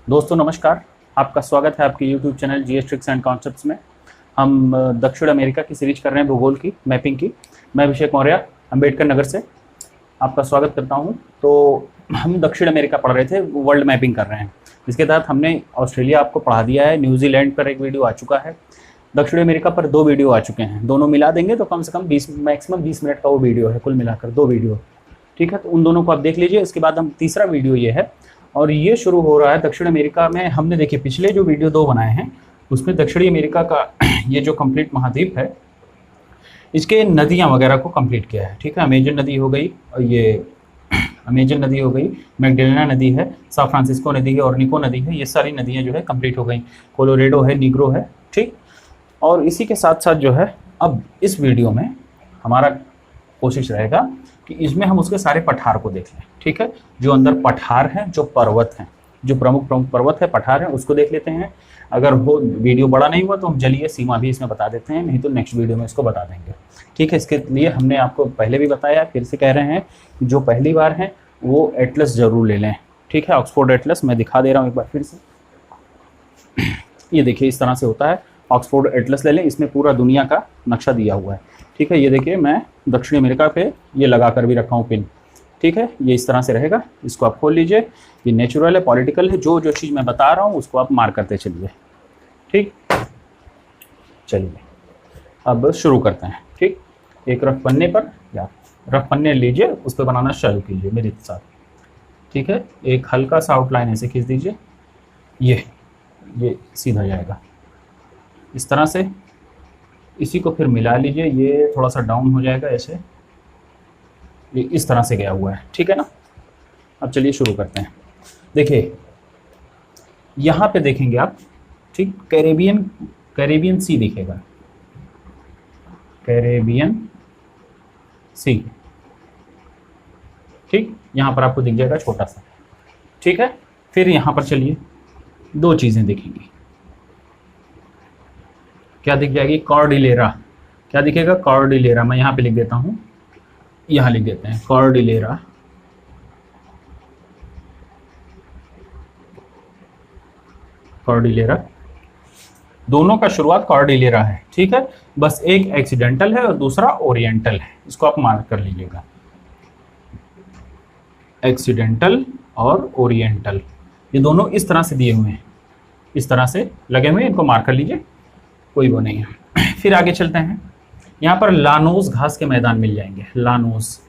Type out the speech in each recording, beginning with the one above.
दोस्तों नमस्कार। आपका स्वागत है आपके YouTube channel GS tricks and concepts में। हम दक्षिण अमेरिका की सीरीज कर रहे हैं, भूगोल की मैपिंग की। मैं अभिषेक मौर्य अंबेडकर नगर से आपका स्वागत करता हूं। तो हम दक्षिण अमेरिका पढ़ रहे थे, वर्ल्ड मैपिंग कर रहे हैं। इसके तहत हमने ऑस्ट्रेलिया आपको पढ़ा दिया है, न्यूजीलैंड पर एक वीडियो आ चुका है, दक्षिण अमेरिका पर 2 वीडियो आ चुके हैं। दोनों मिला देंगे तो कम से कम मैक्सिमम 20 मिनट का वो वीडियो है, कुल मिलाकर 2 वीडियो। ठीक है, तो उन दोनों को आप देख लीजिए। इसके बाद हम तीसरा वीडियो ये है, और ये शुरू हो रहा है दक्षिण अमेरिका में। हमने देखिए पिछले जो वीडियो 2 बनाए हैं उसमें दक्षिणी अमेरिका का ये जो कंप्लीट महाद्वीप है इसके नदियां वगैरह को कंप्लीट किया है। ठीक है, अमेजन नदी हो गई, ये अमेजन नदी हो गई, मैगडेलेना नदी है, सान फ्रांसिस्को नदी है, ऑर्निको नदी है। ये सारी नदियां जो है कंप्लीट हो गई। कोलोरेडो है, निग्रो है। ठीक, और इसी के साथ साथ जो है अब इस वीडियो में हमारा कोशिश रहेगा कि इसमें हम उसके सारे पठार को देख लें। ठीक है, जो अंदर पठार हैं, जो पर्वत हैं, जो प्रमुख पर्वत है, पठार है, उसको देख लेते हैं। अगर हो वीडियो बड़ा नहीं हुआ तो हम जलीय सीमा भी इसमें बता देते हैं, नहीं तो नेक्स्ट वीडियो में इसको बता देंगे। ठीक है, इसके लिए हमने आपको पहले भी बताया, फिर से कह रहे हैं, जो पहली बार हैं वो एटलस जरूर ले लें। ठीक है, ऑक्सफोर्ड एटलस मैं दिखा दे रहा हूँ एक बार फिर से। ये देखिए इस तरह से होता है, ऑक्सफोर्ड एटलस ले लें, इसमें पूरा दुनिया का नक्शा दिया हुआ है। ठीक है, ये देखिए मैं दक्षिणी अमेरिका पे ये लगा कर भी रखा हूँ पिन। ठीक है, ये इस तरह से रहेगा, इसको आप खोल लीजिए। ये नेचुरल है, पॉलिटिकल है, जो जो चीज़ मैं बता रहा हूँ उसको आप मार्क करते चलिए। ठीक, चलिए अब शुरू करते हैं। ठीक, एक रफ पन्ने पर या रफ पन्ने लीजिए, उस पर बनाना चालू कीजिए मेरे साथ। ठीक है, एक हल्का सा आउटलाइन ऐसे खींच दीजिए, ये सीधा जाएगा इस तरह से। इसी को फिर मिला लीजिए, ये थोड़ा सा डाउन हो जाएगा ऐसे, ये इस तरह से गया हुआ है। ठीक है ना, अब चलिए शुरू करते हैं। देखिए यहाँ पे देखेंगे आप, ठीक, कैरेबियन सी दिखेगा, कैरेबियन सी। ठीक, यहाँ पर आपको दिख जाएगा छोटा सा। ठीक है, फिर यहाँ पर चलिए 2 चीज़ें दिखेंगी। क्या दिख जाएगी? कॉर्डिलेरा। क्या दिखेगा? कॉर्डिलेरा। मैं यहाँ पे लिख देता हूँ, यहाँ लिख देते हैं कॉर्डिलेरा। कॉर्डिलेरा, दोनों का शुरुआत कॉर्डिलेरा है। ठीक है, बस एक एक्सीडेंटल है और दूसरा ओरिएंटल है, इसको आप मार्क कर लीजिएगा। एक्सीडेंटल और ओरिएंटल, ये दोनों इस तरह से दिए हुए हैं, इस तरह से लगे हुए हैं, इनको मार्क कर लीजिए, कोई वो नहीं है। फिर आगे चलते हैं, यहाँ पर लानोस घास के मैदान मिल जाएंगे। लानोस,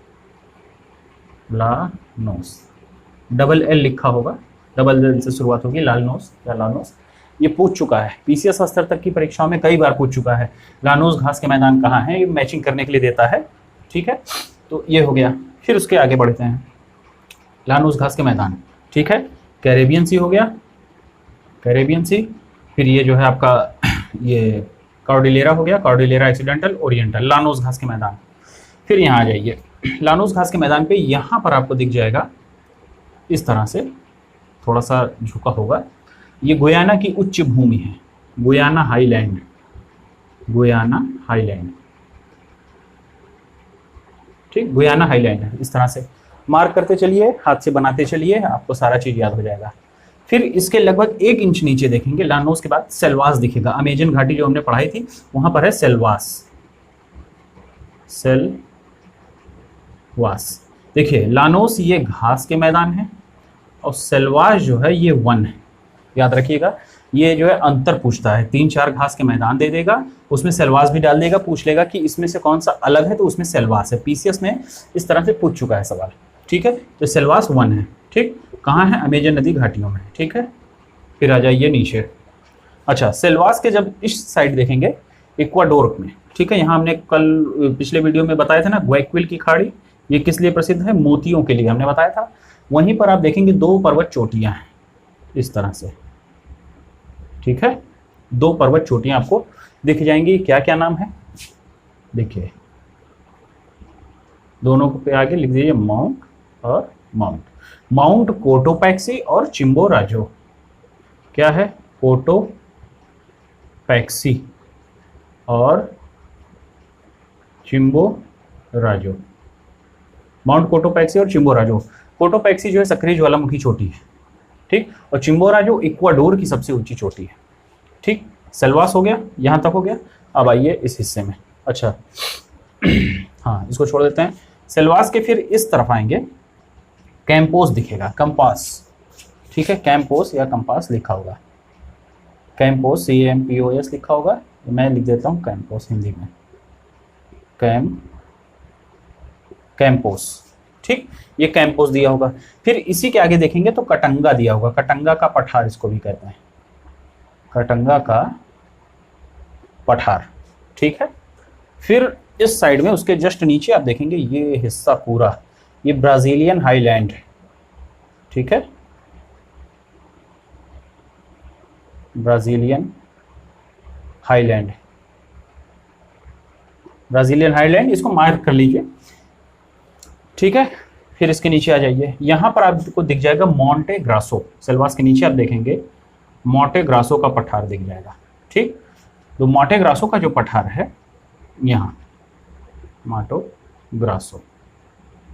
डबल एल लिखा होगा, डबल एल से शुरुआत होगी, लालनोस या लानोस। ये पूछ चुका है पीसीएस स्तर तक की परीक्षाओं में, कई बार पूछ चुका है लानोस घास के मैदान कहाँ है, ये मैचिंग करने के लिए देता है। ठीक है, तो ये हो गया। फिर उसके आगे बढ़ते हैं, लानोस घास के मैदान। ठीक है, कैरेबियन सी हो गया, कैरेबियन सी। फिर ये जो है आपका ये कॉर्डिलेरा हो गया, कॉर्डिलेरा एक्सीडेंटल, ओरिएंटल, लानोस घास के मैदान। फिर यहाँ आ जाइए, लानोस घास के मैदान पे यहाँ पर आपको दिख जाएगा इस तरह से, थोड़ा सा झुका होगा, ये गुयाना की उच्च भूमि है, गुयाना हाईलैंड, गुयाना हाईलैंड। ठीक, गुयाना हाईलैंड है, इस तरह से मार्क करते चलिए, हाथ से बनाते चलिए, आपको सारा चीज याद हो जाएगा। फिर इसके लगभग 1 इंच नीचे देखेंगे लानोस के बाद सेल्वास दिखेगा। अमेजन घाटी जो हमने पढ़ाई थी वहां पर है सेल्वास, सेल्वास। देखिए लानोस ये घास के मैदान है और सेल्वास जो है ये वन है। याद रखिएगा, ये जो है अंतर पूछता है, 3-4 घास के मैदान दे देगा, उसमें सेल्वास भी डाल देगा, पूछ लेगा कि इसमें से कौन सा अलग है, तो उसमें सेल्वास है। पीसीएस में इस तरह से पूछ चुका है सवाल। ठीक है, तो सेल्वास वन है। ठीक, कहाँ है? अमेजन नदी घाटियों में। ठीक है, फिर आ जाइए नीचे। अच्छा, सेल्वास के जब इस साइड देखेंगे इक्वाडोर में। ठीक है, यहाँ हमने कल पिछले वीडियो में बताया था ना, ग्वाइक्विल की खाड़ी, ये किस लिए प्रसिद्ध है? मोतियों के लिए हमने बताया था। वहीं पर आप देखेंगे 2 पर्वत चोटियाँ हैं इस तरह से। ठीक है, 2 पर्वत चोटियाँ आपको दिख जाएंगी। क्या क्या नाम है देखिए, दोनों पे आगे लिख दीजिए माउंट और माउंट। माउंट कोटोपैक्सी और चिम्बोराजो। क्या है? कोटोपैक्सी और चिम्बोराजो। माउंट कोटोपैक्सी और चिम्बोराजो। कोटोपैक्सी जो है सक्रिय ज्वालामुखी चोटी है। ठीक। और चिंबोरा जो इक्वाडोर की सबसे ऊंची चोटी है। ठीक, सेल्वास हो गया, यहाँ तक हो गया। अब आइए इस हिस्से में। अच्छा हाँ, इसको छोड़ देते हैं। सेल्वास के फिर इस तरफ आएंगे, कैंपोस दिखेगा, कंपास। ठीक है, कैंपोस या कंपास लिखा होगा, कैंपोस, CAMPOS लिखा होगा। मैं लिख देता हूँ कैंपोस हिंदी में, कैंपोस। ठीक, ये कैंपोस दिया होगा। फिर इसी के आगे देखेंगे तो कटंगा दिया होगा, कटंगा का पठार इसको भी कहते हैं, कटंगा का पठार। ठीक है, फिर इस साइड में उसके जस्ट नीचे आप देखेंगे ये हिस्सा पूरा, ये ब्राजीलियन हाईलैंड है। ठीक है, ब्राजीलियन हाईलैंड, ब्राजीलियन हाईलैंड, इसको मार्क कर लीजिए। ठीक है, फिर इसके नीचे आ जाइए, यहां पर आपको दिख जाएगा मोंटे ग्रासो। सेल्वास के नीचे आप देखेंगे मोंटे ग्रासो का पठार दिख जाएगा। ठीक, तो मोंटे ग्रासो का जो पठार है यहाँ, मोंटे ग्रासो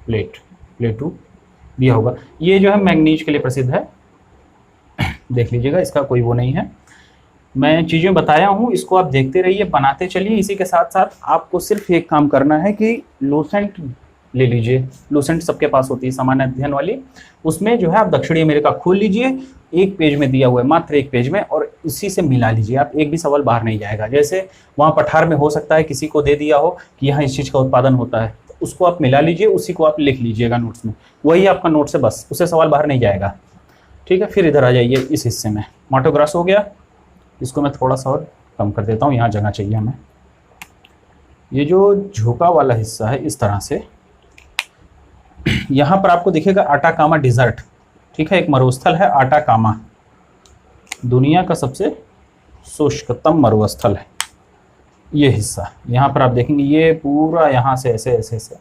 प्लेटू दिया होगा। ये जो है मैंगनीज के लिए प्रसिद्ध है, देख लीजिएगा, इसका कोई वो नहीं है। मैं चीज़ें बताया हूँ, इसको आप देखते रहिए, बनाते चलिए। इसी के साथ साथ आपको सिर्फ एक काम करना है कि लूसेंट ले लीजिए। लूसेंट सबके पास होती है, सामान्य अध्ययन वाली। उसमें जो है आप दक्षिणी अमेरिका खोल लीजिए, एक पेज में दिया हुआ है, मात्र एक पेज में, और इसी से मिला लीजिए आप, एक भी सवाल बाहर नहीं जाएगा। जैसे वहाँ पठार में हो सकता है किसी को दे दिया हो कि यहाँ इस चीज़ का उत्पादन होता है, तो उसको आप मिला लीजिए, उसी को आप लिख लीजिएगा नोट्स में, वही आपका नोट से, बस उससे सवाल बाहर नहीं जाएगा। ठीक है, फिर इधर आ जाइए इस हिस्से में, मोंटे ग्रासो हो गया। इसको मैं थोड़ा सा और कम कर देता हूँ, यहाँ जगह चाहिए हमें। ये जो झोंका वाला हिस्सा है इस तरह से, यहाँ पर आपको दिखेगा अटाकामा डिजर्ट। ठीक है, एक मरुस्थल है अटाकामा, दुनिया का सबसे शुष्कतम मरुस्थल है ये हिस्सा। यहाँ पर आप देखेंगे ये पूरा यहाँ से ऐसे ऐसे ऐसे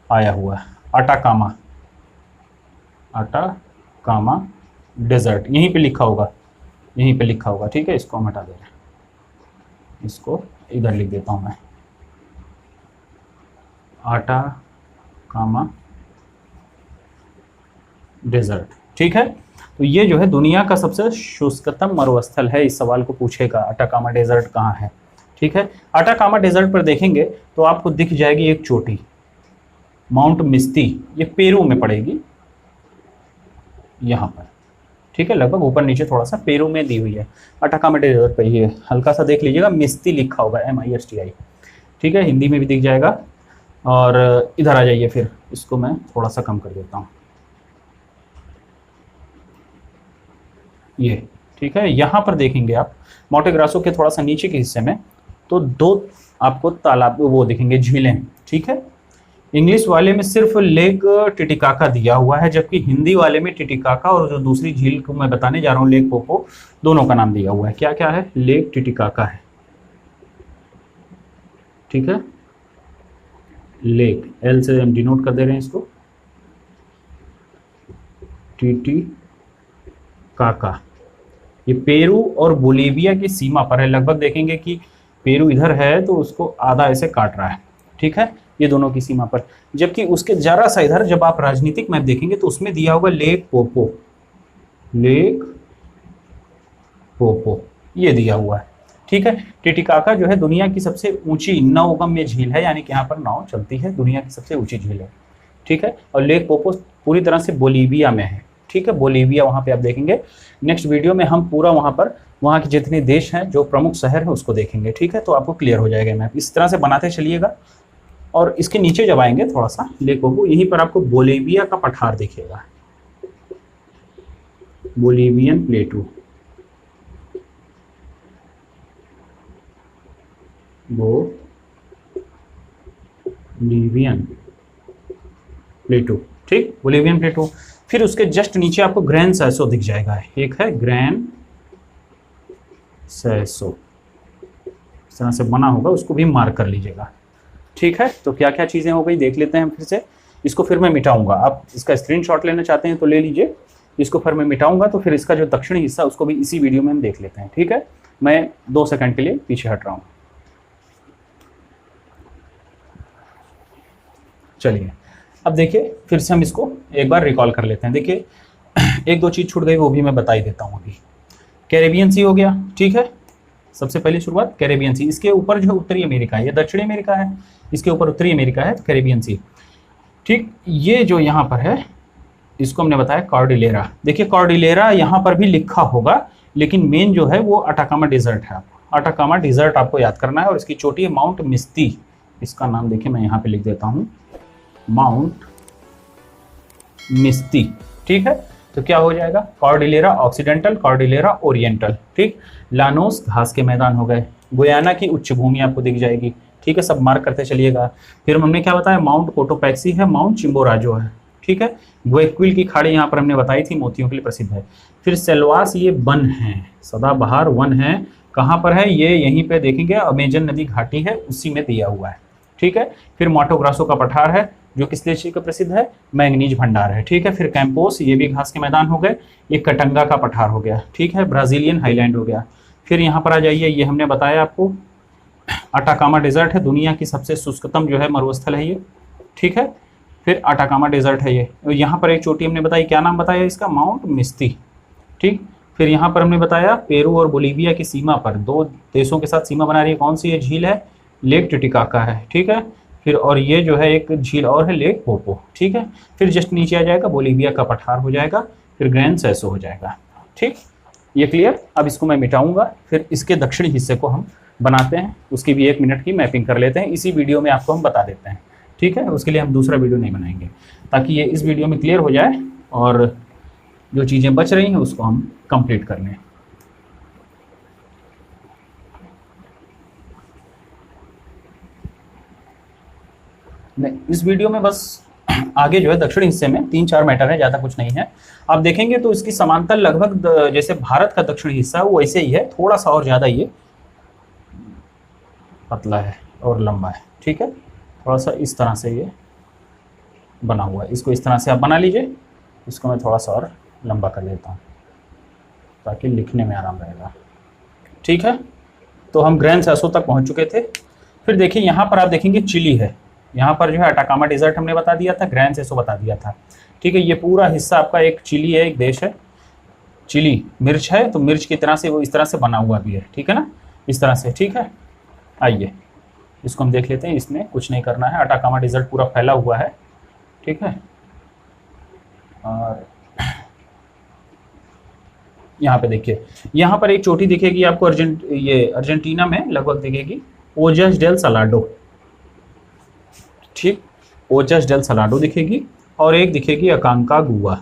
आया हुआ है, अटाकामा, अटाकामा डेजर्ट, यहीं पे लिखा होगा, यहीं पे लिखा होगा। ठीक है, इसको हम हटा दे रहे हैं, इसको इधर लिख देता हूँ मैं, अटाकामा डेजर्ट। ठीक है, तो ये जो है दुनिया का सबसे शुष्कतम मरुस्थल है। इस सवाल को पूछेगा अटाकामा डेजर्ट कहाँ है। ठीक है, अटाकामा डेजर्ट पर देखेंगे तो आपको दिख जाएगी एक चोटी, माउंट मिस्ती, ये पेरू में पड़ेगी यहाँ पर। ठीक है, लगभग ऊपर नीचे थोड़ा सा पेरू में दी हुई है, अटाकामा डेजर्ट पे। ये हल्का सा देख लीजिएगा, मिस्ती लिखा होगा, MISTI। ठीक है, हिंदी में भी दिख जाएगा। और इधर आ जाइए, फिर इसको मैं थोड़ा सा कम कर देता हूँ, ये। ठीक है, यहाँ पर देखेंगे आप मोंटे ग्रासो के थोड़ा सा नीचे के हिस्से में तो दो आपको तालाब वो दिखेंगे, झीलें। ठीक है, इंग्लिश वाले में सिर्फ लेक टिटिकाका दिया हुआ है, जबकि हिंदी वाले में टिटिकाका और जो दूसरी झील को मैं बताने जा रहा हूँ लेक पोपो, दोनों का नाम दिया हुआ है। क्या क्या है, लेक टिटिकाका है। ठीक है, लेक, L से हम डिनोट कर दे रहे हैं इसको, टिटिकाका। ये पेरू और बोलीविया की सीमा पर है, लगभग देखेंगे कि पेरू इधर है तो उसको आधा ऐसे काट रहा है। ठीक है, ये दोनों की सीमा पर, जबकि उसके जरा सा इधर जब आप राजनीतिक मैप देखेंगे तो उसमें दिया होगा लेक पोपो, लेक पोपो ये दिया हुआ है। ठीक है, टिटिकाका जो है दुनिया की सबसे ऊंची नौगम्य झील है, यानी कि यहाँ पर नाव चलती है, दुनिया की सबसे ऊंची झील है। ठीक है, और लेक पोपो पूरी तरह से बोलीविया में है। ठीक है, बोलीविया वहाँ पे आप देखेंगे। नेक्स्ट वीडियो में हम पूरा वहाँ पर वहाँ के जितने देश हैं, जो प्रमुख शहर है उसको देखेंगे। ठीक है, तो आपको क्लियर हो जाएगा मैप, इस तरह से बनाते चलिएगा। और इसके नीचे जब आएंगे थोड़ा सा लेक पोपो, यहीं पर आपको बोलीविया का पठार दिखेगा, बोलीवियन प्लेटू, बोलीवियन प्लेटू। ठीक, बोलीवियन प्लेटू। फिर उसके जस्ट नीचे आपको ग्रैंड सैसो दिख जाएगा, एक है ग्रैंड सैसो, इस तरह से बना होगा, उसको भी मार्क कर लीजिएगा। ठीक है, तो क्या क्या चीज़ें हो गई देख लेते हैं फिर से। इसको फिर मैं मिटाऊंगा, आप इसका स्क्रीनशॉट लेना चाहते हैं तो ले लीजिए, इसको फिर मैं मिटाऊंगा, तो फिर इसका जो दक्षिणी हिस्सा उसको भी इसी वीडियो में हम देख लेते हैं। ठीक है, मैं 2 सेकंड के लिए पीछे हट रहा हूँ। चलिए, अब देखिए फिर से हम इसको एक बार रिकॉल कर लेते हैं। देखिए एक दो चीज़ छूट गई, वो भी मैं बता ही देता हूँ अभी। कैरेबियन सी हो गया, ठीक है, सबसे पहली शुरुआत कैरेबियन सी। इसके ऊपर जो उत्तरी अमेरिका है, ये दक्षिणी अमेरिका है, इसके ऊपर उत्तरी अमेरिका है, कैरेबियन सी। ठीक, ये जो यहाँ पर है इसको हमने बताया कॉर्डिलेरा। देखिए कॉर्डिलेरा यहाँ पर भी लिखा होगा, लेकिन मेन जो है वो अटाकामा डेजर्ट है। अटाकामा डेजर्ट आपको याद करना है, और इसकी चोटी है माउंट मिस्ती। इसका नाम देखिए मैं यहाँ पे लिख देता हूँ, माउंट मिस्ती। ठीक है, तो क्या हो जाएगा, कॉर्डिलेरा ऑक्सीडेंटल, कॉर्डिलेरा ओरिएंटल। ठीक, लानोस घास के मैदान हो गए, गुयाना की उच्च भूमि आपको दिख जाएगी। ठीक है, सब मार्क करते चलिएगा। फिर हमने क्या बताया, माउंट कोटोपैक्सी है, माउंट चिम्बोराजो है। ठीक है, ग्वायाक्विल की खाड़ी यहाँ पर हमने बताई थी, मोतियों के लिए प्रसिद्ध है। फिर सेल्वास, ये वन है, सदाबहार वन है। कहाँ पर है ये, यहीं पे देखेंगे, अमेजन नदी घाटी है, उसी में दिया हुआ है। ठीक है, फिर माटो ग्रासो का पठार है, जो किस देश का प्रसिद्ध है, मैंगनीज भंडार है। ठीक है, फिर कैंपोस, ये भी घास के मैदान हो गए। ये कटंगा का पठार हो गया। ठीक है, ब्राजीलियन हाईलैंड हो गया। फिर यहाँ पर आ जाइए, ये हमने बताया आपको अटाकामा डेजर्ट है, दुनिया की सबसे शुष्कतम जो है मरुस्थल है ये। ठीक है, फिर अटाकामा डेजर्ट है ये। यहाँ पर एक चोटी हमने बताई, क्या नाम बताया इसका, माउंट मिस्ती। ठीक, फिर यहाँ पर हमने बताया पेरू और बोलीविया की सीमा पर दो देशों के साथ सीमा बना रही है, कौन सी ये झील है, लेक टिटिकाका है। ठीक है, फिर और ये जो है एक झील और है, लेक पोपो। ठीक है, फिर जस्ट नीचे आ जाएगा बोलीविया का पठार हो जाएगा, फिर ग्रैंड सैसो हो जाएगा। ठीक, ये क्लियर। अब इसको मैं मिटाऊंगा, फिर इसके दक्षिणी हिस्से को हम बनाते हैं, उसकी भी 1 मिनट की मैपिंग कर लेते हैं। इसी वीडियो में आपको हम बता देते हैं। ठीक है, उसके लिए हम दूसरा वीडियो नहीं बनाएंगे, ताकि ये इस वीडियो में क्लियर हो जाए और जो चीज़ें बच रही हैं उसको हम कंप्लीट कर लें। नहीं, इस वीडियो में बस आगे जो है दक्षिणी हिस्से में 3-4 मैटर है, ज़्यादा कुछ नहीं है। आप देखेंगे तो इसकी समांतर लगभग जैसे भारत का दक्षिणी हिस्सा वो वैसे ही है, थोड़ा सा और ज़्यादा ये पतला है और लंबा है। ठीक है, थोड़ा सा इस तरह से ये बना हुआ है, इसको इस तरह से आप बना लीजिए। इसको मैं थोड़ा सा और लंबा कर देता हूँ ताकि लिखने में आराम रहेगा। ठीक है, तो हम ग्रैंड सैसो तक पहुँच चुके थे। फिर देखिए यहाँ पर आप देखेंगे चिली है, यहाँ पर जो है अटाकामा डेजर्ट हमने बता दिया था, ग्रैंड सैसो बता दिया था। ठीक है, ये पूरा हिस्सा आपका एक चिली है, एक देश है। चिली मिर्च है, तो मिर्च की तरह से वो इस तरह से बना हुआ भी है। ठीक है ना, इस तरह से। ठीक है, आइए इसको हम देख लेते हैं। इसमें कुछ नहीं करना है, अटाकामा डेजर्ट पूरा फैला हुआ है। ठीक है, और यहाँ पे देखिए, यहाँ पर एक चोटी दिखेगी आपको, अर्जेंटीना में लगभग दिखेगी, ओजस डेल सलाडो। ठीक, ओजस डेल सलाडो दिखेगी, और एक दिखेगी अकांकागुआ।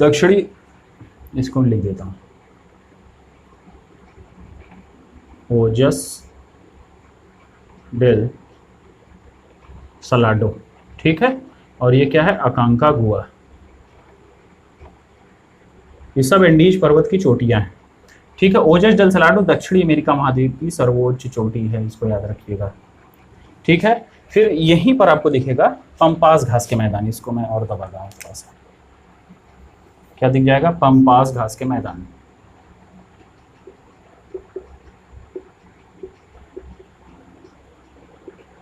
दक्षिणी, इसको लिख देता हूँ, ओजस डेल सलाडो। ठीक है, और ये क्या है, अकांकागुआ। ये सब एंडीज पर्वत की चोटियां हैं। ठीक है, ओजस डेल सलाडो दक्षिणी अमेरिका महाद्वीप की सर्वोच्च चोटी है, इसको याद रखिएगा। ठीक है, फिर यहीं पर आपको दिखेगा पंपास घास के मैदान। इसको मैं और दबा रहा हूँ थोड़ा सा, क्या दिख जाएगा, पंपास घास के मैदान।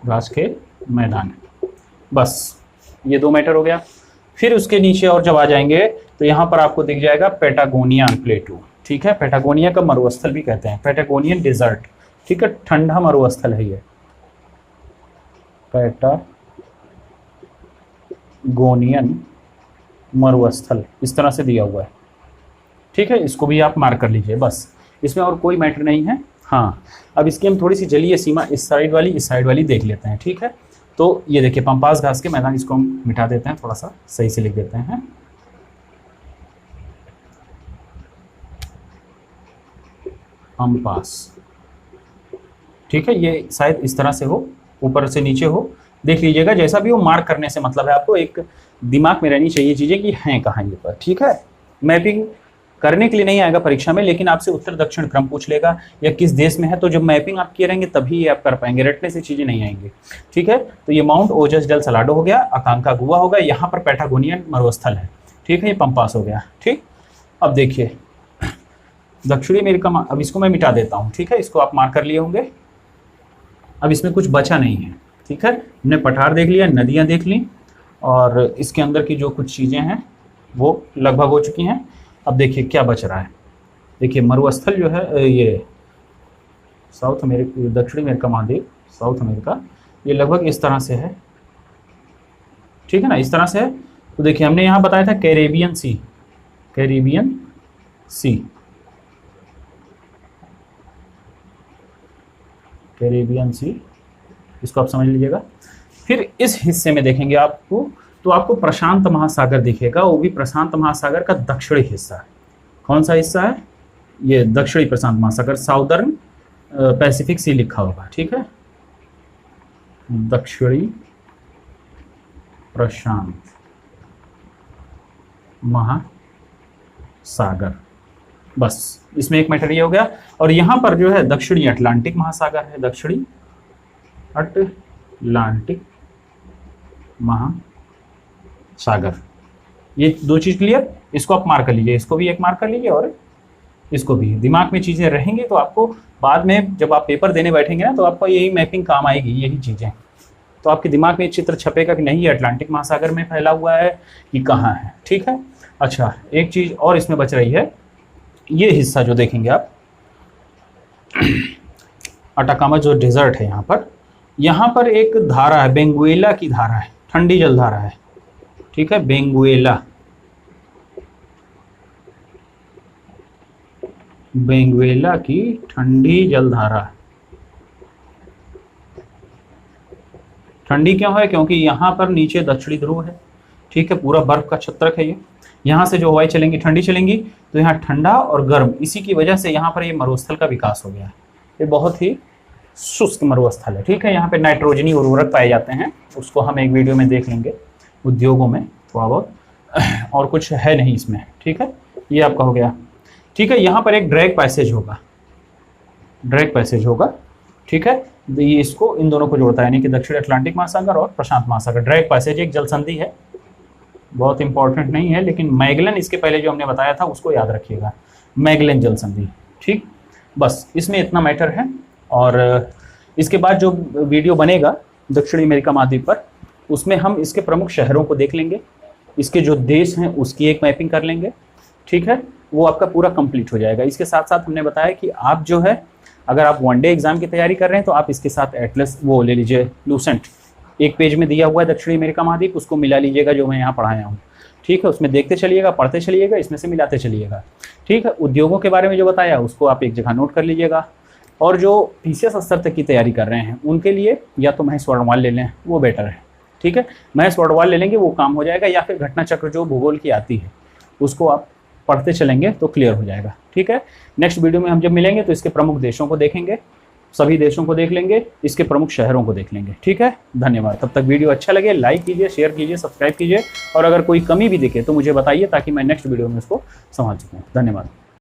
घास के मैदान, बस ये 2 मैटर हो गया। फिर उसके नीचे और जब आ जाएंगे तो यहाँ पर आपको दिख जाएगा पैटागोनियन प्लेटू। ठीक है, पैटागोनिया का मरुस्थल भी कहते हैं, पैटागोनियन डेजर्ट। ठीक है, ठंडा मरुस्थल है ये, पैटागोनियन मरुस्थल, इस तरह से दिया हुआ है। ठीक है, इसको भी आप मार्क कर लीजिए, बस इसमें और कोई मैटर नहीं है। हाँ, अब इसकी हम थोड़ी सी जलीय सीमा इस साइड वाली देख लेते हैं। ठीक है, तो ये देखिए पंपास घास के मैदान, इसको हम मिटा देते हैं, थोड़ा सा सही से लिख देते हैं। पंपास। ठीक है, ये शायद इस तरह से हो, ऊपर से नीचे हो, देख लीजिएगा। जैसा भी हो, मार्क करने से मतलब है आपको एक दिमाग में रहनी चाहिए चीज़ें कि हैं कहाँ ये पर। ठीक है, मैपिंग करने के लिए नहीं आएगा परीक्षा में, लेकिन आपसे उत्तर दक्षिण क्रम पूछ लेगा या किस देश में है, तो जब मैपिंग आप किए रहेंगे तभी ये आप कर पाएंगे, रटने से चीज़ें नहीं आएंगी। ठीक है, तो ये माउंट ओजस डेल सलाडो हो गया, अकांकागुआ हो गया, यहाँ पर पैटागोनियन मरुस्थल है। ठीक है, ये पंपास हो गया। ठीक, अब देखिए दक्षिणी अमेरिका, अब इसको मैं मिटा देता हूँ। ठीक है, इसको आप मार्क कर लिए होंगे, अब इसमें कुछ बचा नहीं है। ठीक है, हमने पठार देख लिया, नदियाँ देख ली, और इसके अंदर की जो कुछ चीज़ें हैं वो लगभग हो चुकी हैं। अब देखिए क्या बच रहा है। देखिए मरुस्थल जो है ये साउथ अमेरिका, दक्षिणी अमेरिका महाद्वीप, साउथ अमेरिका, ये लगभग इस तरह से है, ठीक है ना, इस तरह से है। तो देखिए हमने यहाँ बताया था Caribbean sea, Caribbean sea, Caribbean sea, इसको आप समझ लीजिएगा। फिर इस हिस्से में देखेंगे आपको, तो आपको प्रशांत महासागर दिखेगा, वो भी प्रशांत महासागर का दक्षिणी हिस्सा है। कौन सा हिस्सा है? ये दक्षिणी प्रशांत महासागर, साउदर्न पैसिफिक सी लिखा होगा, ठीक है, दक्षिणी प्रशांत महासागर। बस इसमें एक मैटर ये हो गया। और यहाँ पर जो है दक्षिणी अटलांटिक महासागर है, दक्षिणी अटलांटिक महासागर। ये दो चीज क्लियर, इसको आप मार्क कर लीजिए, इसको भी एक मार्क कर लीजिए और इसको भी। दिमाग में चीजें रहेंगी तो आपको बाद में जब आप पेपर देने बैठेंगे ना, तो आपको यही मैपिंग काम आएगी, यही चीजें। तो आपके दिमाग में चित्र छपेगा कि नहीं ये अटलांटिक महासागर में फैला हुआ है कि कहाँ है, ठीक है। अच्छा, एक चीज और इसमें बच रही है, ये हिस्सा जो देखेंगे आप, अटाकामा जो डेजर्ट है, यहाँ पर एक धारा है, बेंगुएला की धारा है, ठंडी जल धारा है, ठीक है, बेंगुएला, बेंगुएला की ठंडी जलधारा। ठंडी क्यों है? क्योंकि यहाँ पर नीचे दक्षिणी ध्रुव है, ठीक है, पूरा बर्फ का छत्रक है ये। यहाँ से जो हवाएं चलेंगी ठंडी चलेंगी, तो यहाँ ठंडा और गर्म, इसी की वजह से यहाँ पर ये मरुस्थल का विकास हो गया है। ये बहुत ही शुष्क मरुस्थल है, ठीक है। यहाँ पे नाइट्रोजनी उर्वरक पाए जाते हैं, उसको हम एक वीडियो में देख लेंगे, उद्योगों में थोड़ा बहुत, और कुछ है नहीं इसमें, ठीक है। ये आपका हो गया, ठीक है। यहाँ पर एक ड्रैग पैसेज होगा, ड्रैग पैसेज होगा, ठीक है। ये इसको, इन दोनों को जोड़ता है, यानी कि दक्षिण अटलांटिक महासागर और प्रशांत महासागर। ड्रैग पैसेज एक जल संधि है, बहुत इंपॉर्टेंट नहीं है, लेकिन मैगलन इसके पहले जो हमने बताया था उसको याद रखिएगा, मैगलन जल संधि, ठीक। बस इसमें इतना मैटर है। और इसके बाद जो वीडियो बनेगा दक्षिणी अमेरिका महाद्वीप पर, उसमें हम इसके प्रमुख शहरों को देख लेंगे, इसके जो देश हैं उसकी एक मैपिंग कर लेंगे, ठीक है। वो आपका पूरा कंप्लीट हो जाएगा। इसके साथ साथ हमने बताया कि आप जो है, अगर आप वनडे एग्जाम की तैयारी कर रहे हैं तो आप इसके साथ एटलस वो ले लीजिए, लूसेंट, एक पेज में दिया हुआ है दक्षिणी अमेरिका महाद्वीप, उसको मिला लीजिएगा जो मैं यहाँ पढ़ाया हूँ, ठीक है। उसमें देखते चलिएगा, पढ़ते चलिएगा, इसमें से मिलाते चलिएगा, ठीक है। उद्योगों के बारे में जो बताया उसको आप एक जगह नोट कर लीजिएगा। और जो PCS स्तर तक की तैयारी कर रहे हैं उनके लिए या तो महेश वर्णवाल ले लें, वो बेटर है, ठीक है। महेश वर्णवाल ले लेंगे, वो काम हो जाएगा, या फिर घटना चक्र जो भूगोल की आती है उसको आप पढ़ते चलेंगे तो क्लियर हो जाएगा, ठीक है। नेक्स्ट वीडियो में हम जब मिलेंगे तो इसके प्रमुख देशों को देखेंगे, सभी देशों को देख लेंगे, इसके प्रमुख शहरों को देख लेंगे, ठीक है। धन्यवाद। तब तक वीडियो अच्छा लगे लाइक कीजिए, शेयर कीजिए, सब्सक्राइब कीजिए, और अगर कोई कमी भी दिखे तो मुझे बताइए ताकि मैं नेक्स्ट वीडियो में उसको संभाल सकूँ। धन्यवाद।